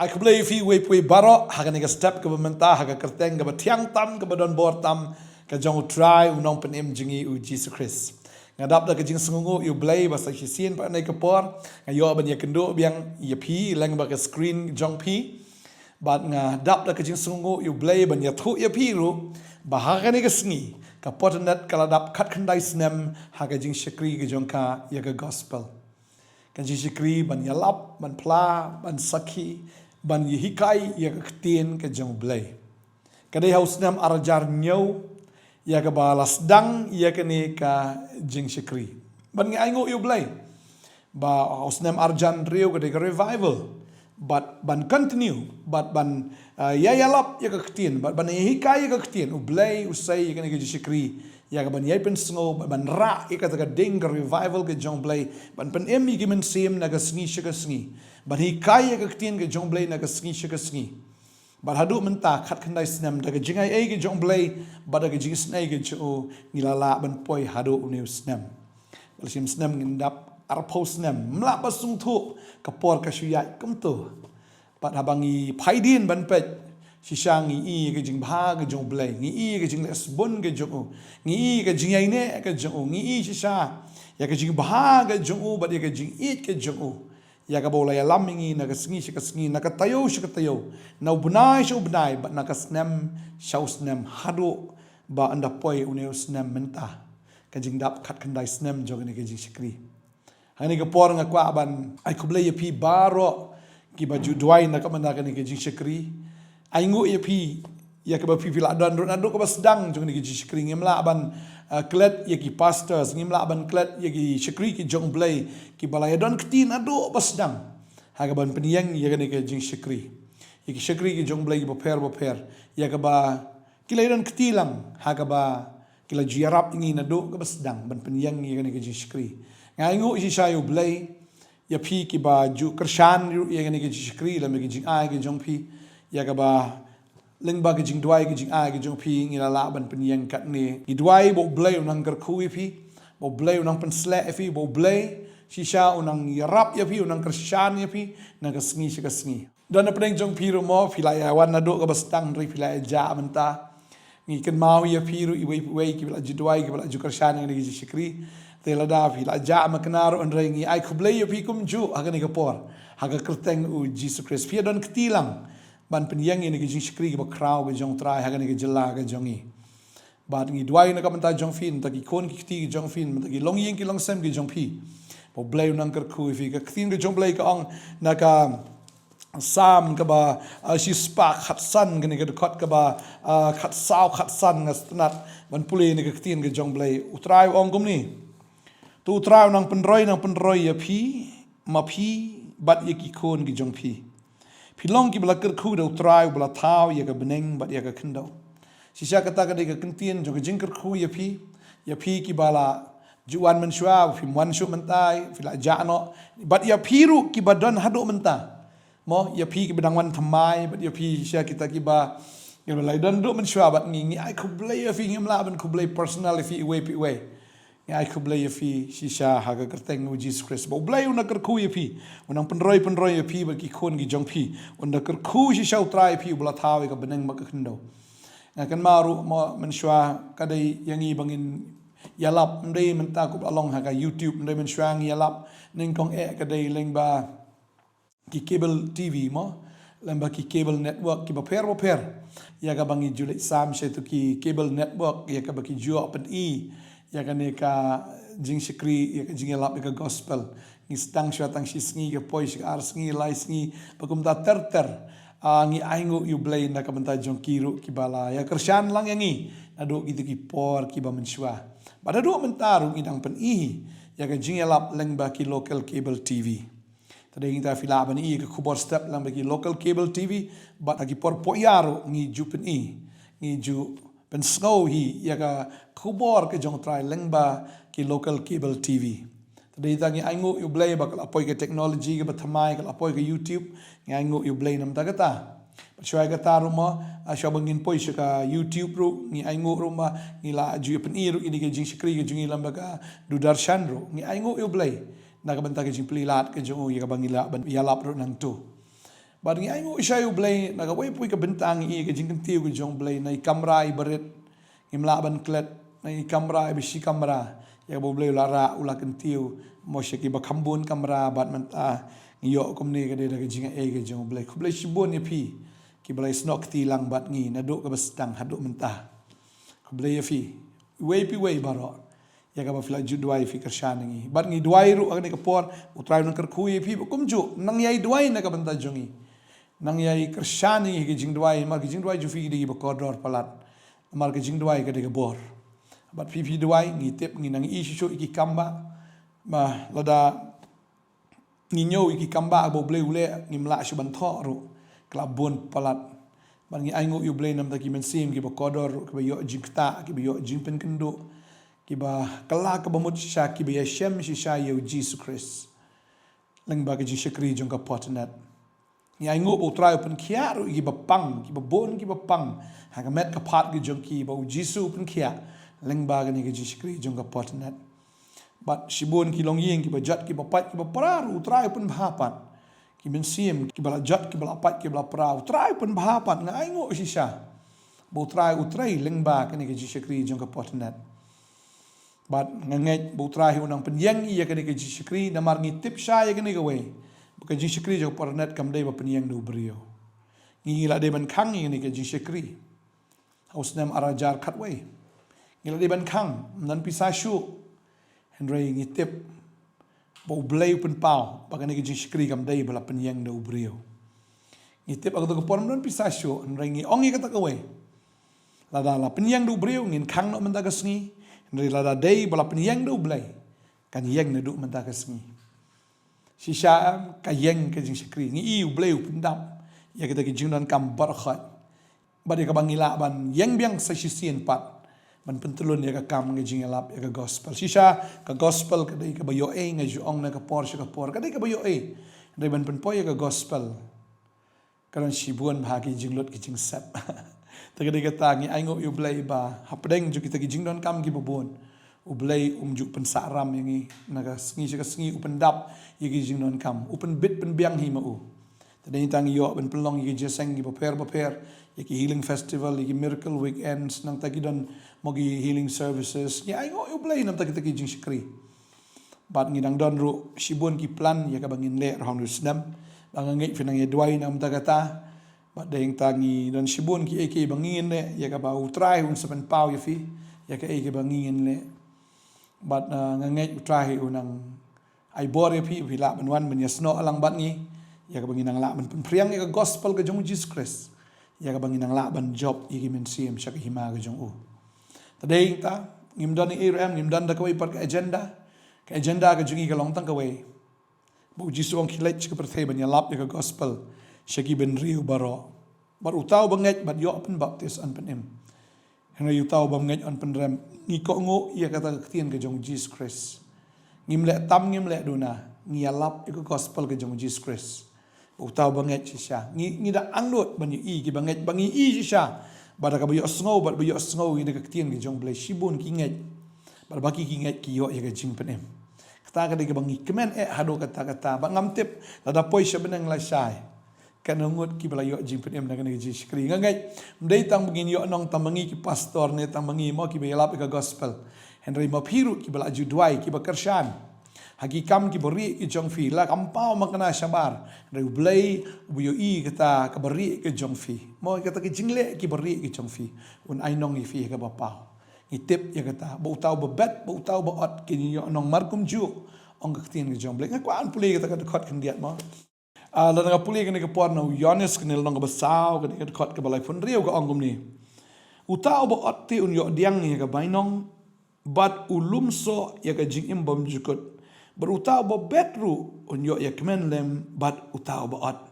Aku boleh fi we pui barok haga ni step ke mentah haga kerteng ke tiang tam ke badon bor tam ke jong U Trai unong penem jingi u Jesus Christ. Ngadap da ke jing sengungu u blay basa hisien pa nai ke por ngayo ban ya kendo biang ya pi lang ba ke screen jong pi bat ngadap da ke jing sengungu u blay ban ya thu ya pi ru bahaga ni ke sngi ka Potternet kaladap kat khandai snem haga jing shakri ke jong ka ya ke gospel. Kan jing shakri ban ya lap ban pla ban sakhi ban ye hikai ya ke ketien ke jong blay. Kadai haus nam arajar nyau ya ke balas dang ya ke ni ka jing shakri. Ban ngi ainguh yu blay. Ba haus nam arjan riu kadai ke revival. But ban continue, but ban ya lap ya ke ketien, but ban ye hikai ya ke ketien. U blay usai ya ke ni ke jing shakri. Ya ke ban ye pen sngo ban ra ya ke ding ke revival ke jong blay. Ban pen emi ke men sim na ke sngi shaka sngi. Ban hikai ya ke ketien ke jong blay na ke sngi shaka sngi. Ban hadu mentah kat khandai snem da ke jingai ai ke jong blay ba da ke jing snai ke jo ngilala ban poi hadu uniu snem. Balsim snem ngindap arpo snem mla basung thu kapor ka shuyai kumtu. Pat habangi phaidin ban pet shishangi i ke jing bha ke jong blay ngi i ke jing lesbon ke jong ngi i ke jingai ne ke jong ngi i shisha ya ke jing bha ke jong ba de ke jing it ke jong ya ka bola ya lamingi na ka sngi shi ka sngi na ka tayo shi ka tayo na ubnai shi ubnai ba na ka snem shau snem hadu ba anda poi uneu snem mentah ka jing dap khat khandai snem jog ni ka jing shikri hani ka por nga kwa ban ai kuble ye pi baro ki baju duai na ka manda ka ni ka jing shikri ainguh ye pi ya ka ba pi pila dan ro na do ka ba sedang jog ni ka jing shikri ngemla ban klet ye ki pastors ngimla ban klet ye ki shikri ki jong blay ki balaya don ktin ado basdang haga ban penyang ye ka jing shikri ye ki shikri ki jong blay boper ye ka ba kila don ktilang haga ba kila jiarap ngi nado ka basdang ban penyang ye ka jing shikri ngaingu si shayu blay ye pi ki ba ju kershan ye ka jing shikri la me ki jing ai ki jong pi ye ka ba leng ba ke jing duai ke jing a ke jong pi ngila la ban penyang kat ni i duai bo blay unang kerku pi bo blay unang pensle pi bo blay shisha unang yarap ya pi unang kershan ya pi na ka sngi shi ka sngi dan na pedeng jong pi ro mo pila ya wan na do ka bastang ri pila ja menta ngi ken mau ya pi ru i wei ki pila ju duai ki pila ju kershan ni ki shikri te la da pila ja ma kenaro on re ngi ai kublay ya pi kum ju ha ni ka por ha ka kerteng u Jesus Christ pi don ketilang ban penyang ini ke jing shikri ke bakrau ke jong trai haga ni ke jela ke jongi bat ngi duai na ka menta jong fin ta ki kon ki kti ke jong fin menta ki long ying ki long sem ke jong pi bo blay nang ker khu fi ke ktin ke jong blay ka ong na ka sam ka ba shi spark khat san ke ni ke khot ka ba khat sao khat san ngat ban pule ni ke ktin ke jong blay utrai ong kum ni tu utrai nang penroi ya pi ma pi bat ye ki kon ke jong pi Shillong ki bala kerku da utrai bala tau ya ka beneng bat ya ka kendo. Sisa kata ka de ka kentien jo ka jing kerku ya pi ki bala juan menshua fi wan shu mentai fi la jano bat ya piru ki badon hadu menta. Mo ya pi ki bedang wan thamai bat ya pi sisa kita ki ba ya la don do menshua bat ngi ai ku blay ya fi ngim la ban ku blay personally fi we ai ku blay fi sisa ha ka kerteng u Jesus Christ bo blay una kerku ya pi unang penroi ya pi ba ki khon ki jong pi una kerku sisa utrai pi bala thawi ka beneng ma ka khendo kan maru mo menshua kadai yangi bangin yalap ndai menta ku along ha ka YouTube ndai menshua ngi yalap ning kong kadai leng ba ki cable TV mo lamba ki cable network ki ba per ya ka bangi julai sam she tu ki cable network ya ka ba ki juo pen i ya kan ka jing shikri ya ka jing lap ka gospel ni stang shwa tang shi sngi ka poi shi ar sngi lai sngi pakum da ter ngi ainguh yu blay na ka menta jong kiru ki bala ya kershan lang yangi adu gitu ki por ki ba menshwa pada do mentaru idang pen i ya ka jing lap leng ba ki local cable TV tadi kita fila ban i ka kubor step lang ba ki local cable TV ba ki por poyaro ngi ju pen i ngi ju pen snow hi ya ka kubor ke jong trai lengba ki local cable TV. Tadi tangi ainguh yu blay ba kala poi ke technology ke bathamai kala poi ke YouTube ngi ainguh yu blay nam ta kata. Pachwai kata ruma asya bangin poi ka YouTube ru ngi ainguh ruma ngi la ju pen i ru ini ke jing shikri ke jungi lamba ka dudarshan ru ngi ainguh yu blay na ka banta ke jing plilat ke jong ya ka bangila ban yalap ru nang tu. But ngi ainguh isya yu blay nagaway pui ka bentang I ka jing tiu ka jong blay na kamera I berit ngimla ban klet na kamera I bisi kamera ya bo blay lara ula kentiu mo syaki ba kambun kamera bat menta ngiyok komni ka de ka jing ka jong blay ku blay shibun ya pi ki blay snok ti lang bat ngi naduk ka bestang haduk menta ku blay ya fi way pi way baro ya ka ba fila ju duai fi kershan ngi bat ngi duai ru ka por utrai nang kerku ya pi kum ju nang yai duai na ka benta jongi nang yai kershan ngi ki jing duai mar ki jing duai ju fi di ba kodor palat mar ki jing duai ka de ka bor bat pi duai ngi tip ngi nang I shu iki kamba ma lada ngi nyo iki kamba bo blay ule ngi mla shu ban tho ru klabun palat ban ngi ainguh yu blay nam ta ki men sim ki ba kodor ki ba yo jingta ki ba yo jingpen kendo ki ba kala ka ba mut sha ki ba yashem sha yo Jesus Christ lang ba ki jing shakri jong ka Potternet ngi ainguh bo try open kia ru ki ba pang ki ba bon ki ba pang ha ka met ka pat ki jong ki ba Jesus open kia lang ba ki jing shakri jong ka Potternet but shibun ki long ying ki ba jat ki ba pat ki ba parar utrai pun bahapat ki men sim ki bala jat ki bala pat ki bala pra utrai pun bahapat nga ainguh shisha bo utrai leng ba ki shakri jong ka Potternet but nganget bo utrai unang penyang I ka ki shakri namar ngi tip sha ya ki we ka shakri jong Potternet kam dei ba penyang do brio ngi la de ban khang ni ki shakri haus nem arajar khatway ngi la de ban khang nan pisa shu Henry ngi tip bo blay pun pau baka ni ki shkri kam dai bala penyang do brio ngi tip aku to pon non pisasyo Henry ngi ongi kata kawe lada la penyang do brio ngin khang no menta kasngi Henry lada dai bala penyang do blay kan yang na do menta kasngi shisha ka yang ka jing shkri ngi I blay pendam ya kita ki jingdan kam barkhat badi ka bangila ban yang biang sa shisien pat man pentulun ya ka kam nga jingalap ya ka gospel shisha ka gospel ka dai ka bayo nga juong na ka por ka por ka dai ka bayo dai man penpoy ya ka gospel karon shibuan bahagi jinglot ki jing sep ta ka dai ka tangi ainguh yu blay ba hapdeng ju kita ki jingdon kam ki bubun ublay ju pensaram yangi naga sngi ka sngi upendap ya ki jingdon kam upen bit pen biang hi mau tadai tangi yo ben pelong ya jeseng ki baper yaki healing festival, yaki miracle weekends, nang tagi don mogi healing services. Ya ainguh yu blay nam tagi jing shakri. Bat nginang don ru shibun ki plan yaka bangin le rohang ru snem. Bangangit finang ya duay nam tagata. Bat dayang tangi don shibun ki eke bangin le yaka ba U Trai un sepen pau yafi yaka eke bangin le. Bat ngangit U Trai unang ay bor yafi vila banwan menyasno alang bat ngi yaka bangin ang la man priang yaka gospel ka jong Jesus Christ. Ya ka bangin ang laban job iki men sim siya hima ka jong Today ta ngimdan ni Abraham ngimdan da kaway par ka agenda ka jungi ka longtang kaway. Bo Jisu ang kilet ka perthay ban ya lap ka gospel siya ki ben riu baro. Bar utaw banget bat yo open baptist an penim. Henry utaw banget an penrem ngiko ngo iya kata ketien ka jong Jesus Christ. Ngimle tam ngimle duna ngiyalap ka gospel ka jong Jesus Christ. Utaw banget siya ngi da anglot ban I ki banget bangi I siya bada ka bayo sngo bat bayo sngo ngi ka tien ki jong blay shibun ki nget bada baki ki nget ki yo ya ka jing penem kata ka de ka bangi kemen hado kata ba ngam tip lada poi siya benang la sai kanungot ki bala yo jing penem na ka ji skri ngai mdai tang bangin yo nong tamangi ki pastor ne tamangi mo ki bayalap ka gospel Henry mapiru ki bala juduai ki bakershan hagi kam ki beri ki jong fi la kampau makna shamar re blay uyo I kata ka beri ki jong fi mo kata ki jingle ki beri ki jong fi un ai nong I fi ka bapau itip ya kata bo tau bo bet bo tau bo ot ki yo nong markum ju ong ka tien ki jong blay ngakwan puli kata ka khot kan diat mo la nga puli ka ni ka por no yones ka nil nong ka basau ka ni ka khot ka balai fun riu ka ongum ni utau bo ot ti un yo diang ni ka bainong bat ulumso ya ka jing imbom jukut berutau bo betru unyo ya kemen lem bat utau bo ot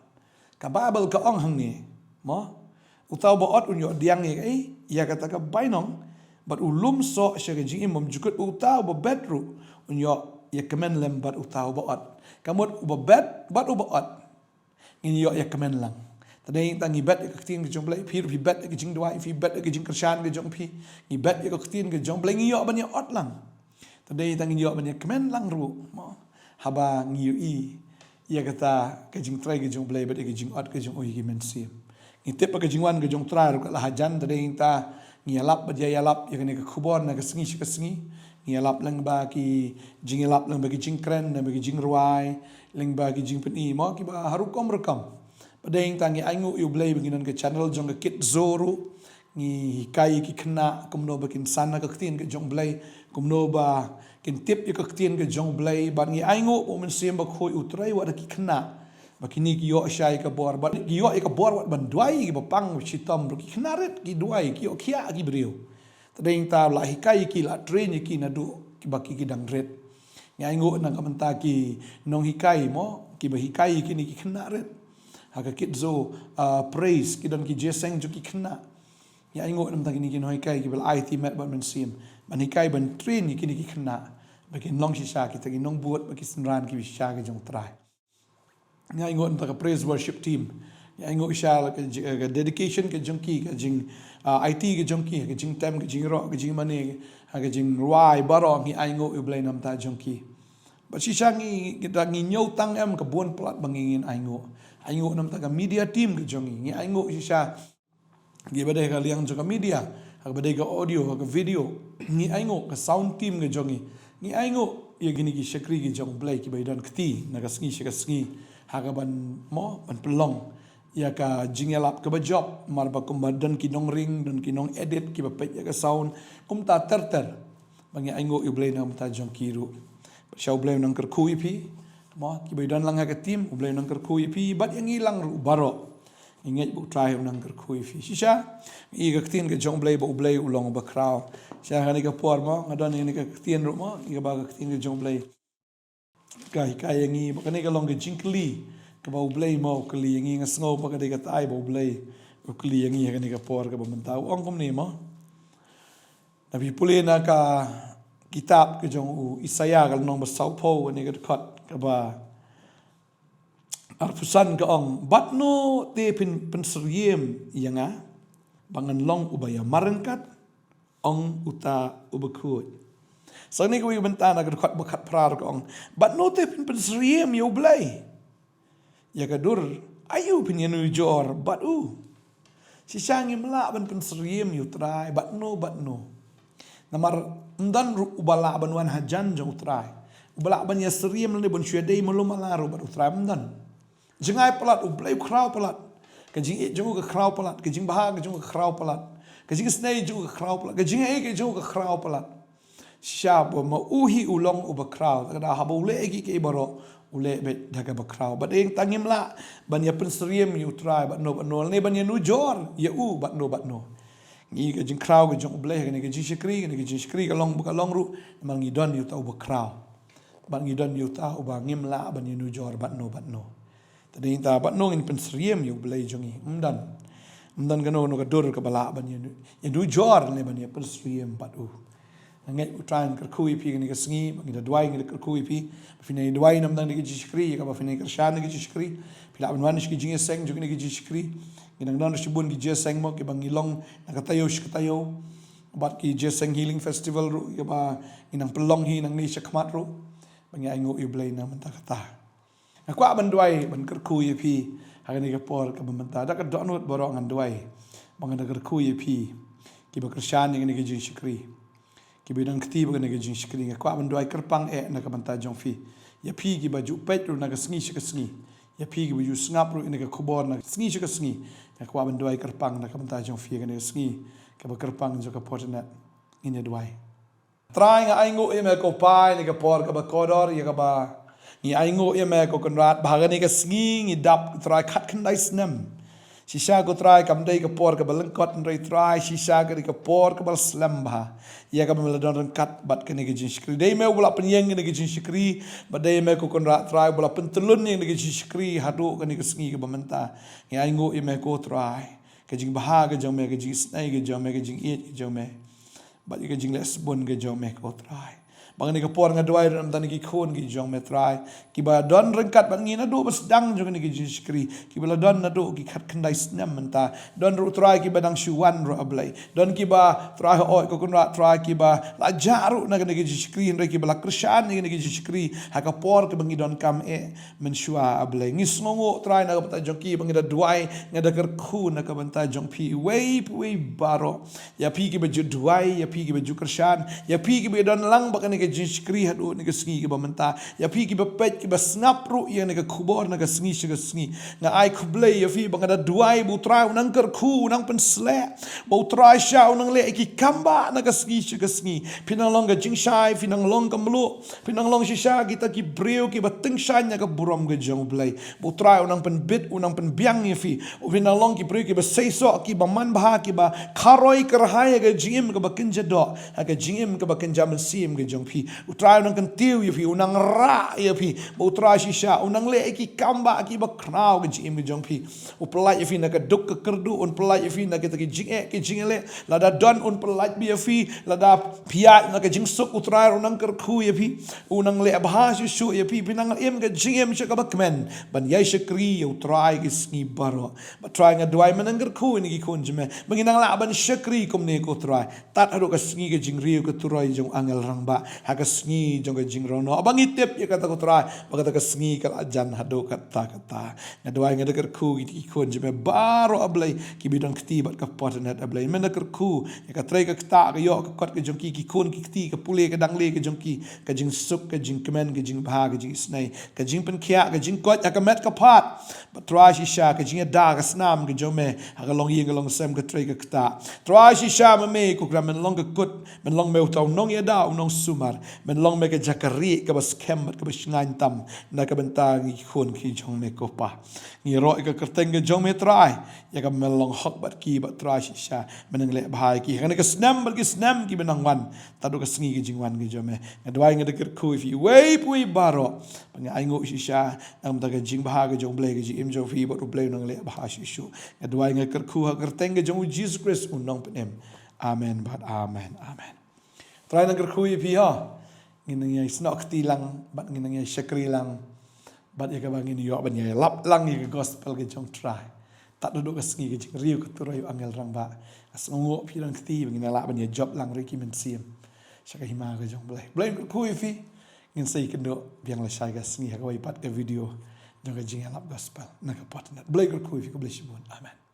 ka babel ka ong hang ni mo utau bo ot unyo diang ye ya kata ka bainong bat ulum so sya ka jing imom jukut utau bo betru unyo ya kemen lem bat utau bo ot kamut bo bet bat bo ot ngin yo ya kemen lang tadai tangi bet ka tin ka jong blai phi bet ka jing dua fi bet ka jing kershan ka jong phi ngi bet ka tin ka jong blai ngi yo ban ya ot lang Tadai tangi yo banyak kemen lang ru mo haba ngiu I ia kata ke jing try ke jong blay but ke jing ot ke jong oi ki men sim ngi tep ke jing wan ke jong try ro la hajan tade ta ngi alap ba dia alap ia ke khubon na ke sengi ngi alap lang ba ki jing alap lang ba ki jing kren na ba ki jing ruai lang ba ki jing peni mo ki ba harukom rekam padeng ta ngi ainguh yu blay beginan ke channel jong ke kit zoru ngi hikai ki kena kumno ba kin sana ka ktin ke jong blay kumno ba kin tip ya ka ktin ke jong blay ban ngi ainguh o men sim ba khoi U Trai wa ki kena ba kini ki yo shai ka bor ba ki yo ka bor wa ban duai ki ba pang chitom ki knaret ki duai ki yo khia ki brio tadeng ta la hikai ki la train ki na du ki ba ki dang ret ngi ainguh na ka menta ki nong hikai mo ki ba hikai ki ni ki knaret haka kit zo praise ki dan ki jeseng ju ki kena ya ainguh nam tang ni ki noi kai ki bel IT met ban men sim ban hikai ban train ni ki kena bagi long shisha ki tagi nong buat bagi senran ki shisha ki jong try ya ainguh nam tang praise worship team ya ainguh sha ka dedication ke jong ki ka jing IT ke jong ki jing tem ke jing ro ke jing mane ka jing ruai baro ngi ainguh u blay nam ta jong ki ba shisha ngi kita ngi nyau tang em ka bon plat bangingin ainguh nam tang media team ke jong ngi ainguh shisha gi badai ka liang joka media hak badai ka audio hak video ngi ainguh ka sound team ke jongi ngi ainguh ye gini ki shakri ki jong blay ki baidan kti na ka sngi hak ban mo ban pelong ya ka jingelap ka ba job mar ba kumbadan ki nong ring dan ki nong edit ki ba pet ya ka sound kum ta ter bangi ainguh yu blay nam ta jong kiru shau blay nang kerkui pi mo ki baidan lang ka team blay nang kerkui pi bat yang ilang ru baro ingat U Trai unang kerkui fi shisha i ka ktin ke jong blay ba blay ulong ba kraw sha hani ka por mo ngadon ni ka ktin ro mo i ka ba ka ktin ke jong blay ka yangi ba kani ka long ke jinkli ka ba blay mo kli yangi ngasngo ba ka de ka tai ba blay u kli yangi ka ni ka por ka ba mentau ong kom ni mo nabi puli na ka kitab ke jong u Isaya ka nong ba saupo ni ka khot ka ba arpusan ke ong batno te pin seriem yanga bangan long ubaya marengkat ong uta ubekut so ni ko bentana ke dekat bekat prar ke ong batno te pin seriem yo blay ya kadur ayu pin yanu jor batu si sangi melak ban pin seriem U Trai batno namar ndan ubala banwan hajan jong U Trai ubala ban ya seriem le ban syedai melum alaru bat U Trai ndan jengai pelat blay kraw pelat ke jing e jong ke kraw pelat ke jing bahag ke jong ke kraw pelat ke jing snei jong ke kraw pelat ke jing e ke jong ke kraw pelat syab ma uhi ulong u kraw kada habo le gi ke baro ule bet daga ba kraw ba deng tangim la ban ya pen seriem U Trai ba no ne ban ya nu jor ya u ba no ngi ke jing kraw ke jong blay ke jing shikri ke long ru mal ngi don yu ta u kraw ban ngi don yu ta u ba ngim la ban ya nu jor ba no tadi ta bat nong in pensriem yu blay jongi mdan gano no kadur ka bala ban yu du jor le ban ya pensriem bat ngai U Trai kerkui pi ni ka sngi bangi da dwai ngi kerkui pi fine dwai nam dang ni jishkri ka ba fine kershan ni jishkri pila ban wanish ki jinge seng jogi ni jishkri inang dan shibun ki jeseng mo ki bangi long na katayo bat ki jeseng healing festival ru ka ba inang pelong hi nang ni shakmat ru bangi ainguh yu blay na menta kata aku ban duai ban kerkui pi hari ni kapor ka bamenta da ka donut borong an duai bang da kerkui pi ki ba kershan ni ki jing shikri ki bidang kti ba ni ki jing shikri aku ban duai kerpang na ka banta jong fi ya pi ki ba ju pet ru na ka sngi ya pi ki ba ju snap ru ni ka khobor na sngi aku ban duai kerpang na ka banta jong fi ni sngi ka ba kerpang jo ka Potternet ini duai try nga ainguh e me ko pai ni ka por ka ba kodor ya ka ba ni ainguh ye me ko konrat bahagani ka sngi ngi dap try khat khandai snem shisha ko try kam dai ka por ka balengkot ndai try shisha ka ka por ka bal slam ba ya ka mel don kat bat ka ni ka jin shikri dai me bula penyeng ni ka jin shikri ba dai me ko konrat try bula pentelun ni ka jin shikri hadu ka ni ka sngi ka bamenta ni ainguh ye me ko try ka jing bahaga jong me ka jing snai ka jong me ka jing it ka jong me ba ka jing les bun ka jong me ko try bang ni kapor ngadwai ram tan ki khon ki jong me trai ki ba don rengkat bang ni na do bas dang jong ni ki jiskri ki ba don na do ki khat khandai snem menta don ru trai ki badang shuan ro ablai don ki ba trai oi ko kun ra trai ki ba la jaru na ki jiskri ndai ki ba la krishan ni ki jiskri ha kapor ki bang don kam e men shua ablai ngis ngongo trai na ka jong ki bang da duai ngada ker khu na ka banta jong pi wei baro ya pi ki baju duai ya pi ki baju kershan ya pi ki don lang bakani ke jiskri hadu ni ke sngi ki bamenta ya pi ki bepet ki basnap ru ya ni ke khubor na ke sngi na ai khuble ya fi bangada duai bu trai unang ker khu unang pen sle bu trai sha unang le ki kamba na ke sngi pinang long ke jingshai pinang long ke mlu pinang long shisha kita ki breu ki bateng shan ya ke buram ke jong blai bu trai unang pen bit unang pen biang ya fi pinang long ki breu ki baseiso ki baman bah ki ba kharoi kerhai ke jim ke bakinja do ha ke jim ke bakinja mensim ke jong pi utrai unang kan tiu ya pi unang ra ya pi utrai shisha unang le ki kamba ki ba krau ke jim ke jong pi upelai ya fi na ke duk ke kerdu un pelai ya fi na ke ki jing le lada don un pelai bi ya fi lada pia na ke jing suk utrai unang ker khu ya pi unang le abha shu ya pi pinang em ke jim che ka bakmen ban yai shakri utrai ki sngi baro ba try nga duai manang khu ni ki khon jme menginang la ban shakri kom ne ko try tat haro ka sngi ke jing riu ke turoi jong angel rang ba ha ka sngi jong ke jing rono abang itep ya kata ko try ba kata ka sngi ka ajan hado kata nga duai nga deker khu ki khon jme baro ablai ki bidang kti bat ka Potternet ablai men deker khu ya ka try ka kta ka yo ka kot ke jong ki khon ki kti ka pule ke dang le ke jong ki ka jing suk ke jing kemen ke jing bha ke jing snai ka jing pen khia ke jing kot ya ka met ka pat ba try shisha ke jing da ka snam ke jong me ha ka long yin ka long sem ka try ka kta try shisha me ku gram men long ka kut men long me utau nong ya da nong sumar men long me ke jakari ka bas kem ka bas ngain tam na ka benta ki khon ki jong me ko pa ni ro ka kerteng ke jong me try ya ka men long hok bat ki ba try shisha men le bhai ki ka snam bal ki snam ki benang wan tadu ka sngi ki jing wan ki jong me ngadwai ngada ker khu fi wei pui baro pang ainguh shisha am ta ka jing bha ka jong ble ki im jong fi ba ru ble nang le bha shishu ngadwai nga ker khu ha kerteng ke jong Jesus Christ unong penem amen bat amen try nang ker khu fi ha nginang yai snok ti lang bat nginang yai shakri lang bat ya ka bangin yo ban yai lap lang ye gospel ke jong try tak duduk ke sngi ke jing riu ke turai angel rang ba asngo pi lang ti bangin la ban ye job lang ri ki men sim shaka hima ke jong blai ker khu fi ngin sei kendo biang la shai ga sngi ha ka wai pat ke video jong ke jing lap gospel na ka Potternet blai ker khu fi ko blai shibun amen